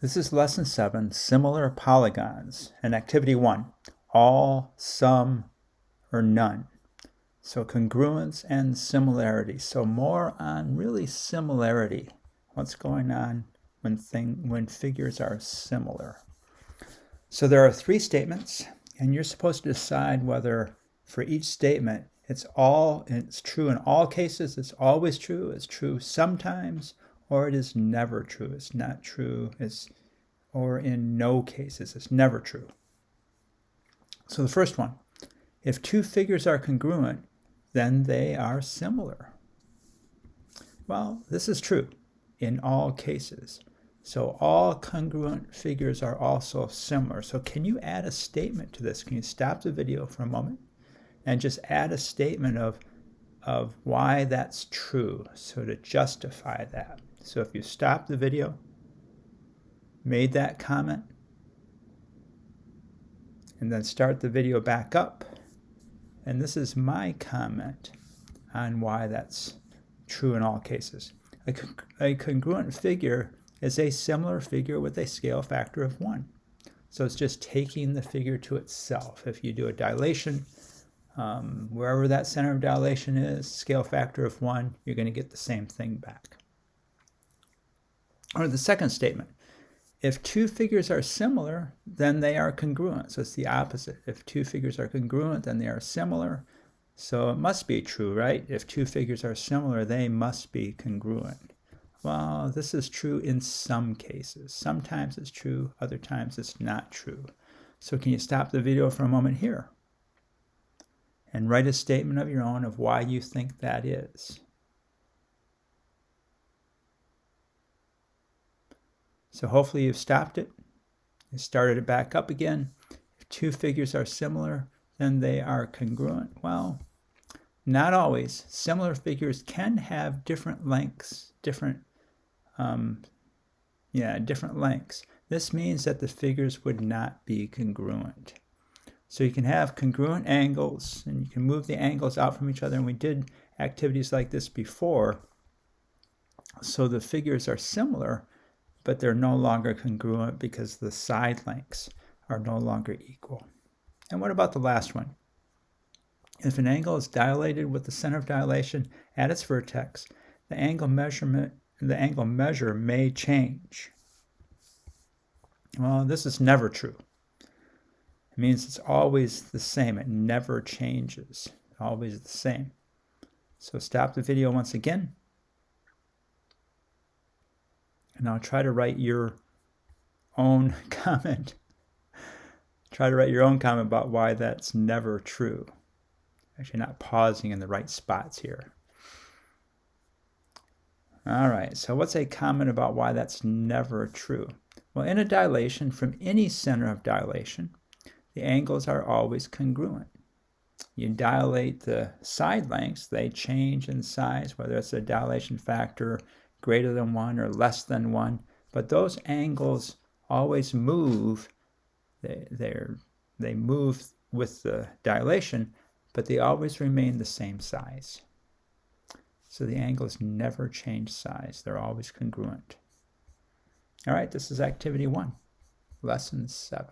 This is lesson 7, similar polygons, and activity 1, all, some, or none. So congruence and similarity. So more on really similarity. What's going on when figures are similar. So there are 3 statements, and you're supposed to decide whether for each statement it's true in all cases, it's always true, it's true sometimes, or it is never true. It's not true, or in no cases, it's never true. So the first one, if 2 figures are congruent, then they are similar. Well, this is true in all cases. So all congruent figures are also similar. So can you add a statement to this? Can you stop the video for a moment and just add a statement of why that's true, so to justify that? So if you stop the video, made that comment, and then start the video back up, and this is my comment on why that's true in all cases. A congruent figure is a similar figure with a scale factor of 1. So it's just taking the figure to itself. If you do a dilation, wherever that center of dilation is, scale factor of 1, you're going to get the same thing back. Or the second statement, if 2 figures are similar, then they are congruent. So it's the opposite. If 2 figures are congruent, then they are similar. So it must be true, right? If 2 figures are similar, they must be congruent. Well, this is true in some cases. Sometimes it's true, other times it's not true. So can you stop the video for a moment here and write a statement of your own of why you think that is? So hopefully you've stopped it. You started it back up again. If 2 figures are similar, then they are congruent. Well, not always. Similar figures can have different lengths, different lengths. This means that the figures would not be congruent. So you can have congruent angles, and you can move the angles out from each other, and we did activities like this before. So the figures are similar, but they're no longer congruent because the side lengths are no longer equal. And what about the last one? If an angle is dilated with the center of dilation at its vertex, the angle measure may change. Well, this is never true. It means it's always the same. It never changes. Always the same. So stop the video once again. And I'll try to write your own comment. Try to write your own comment about why that's never true. Actually, not pausing in the right spots here. All right, so what's a comment about why that's never true? Well, in a dilation from any center of dilation, the angles are always congruent. You dilate the side lengths, they change in size, whether it's a dilation factor greater than 1 or less than 1, but those angles always move. They move with the dilation, but they always remain the same size. So the angles never change size. They're always congruent. All right, this is activity 1, lesson 7.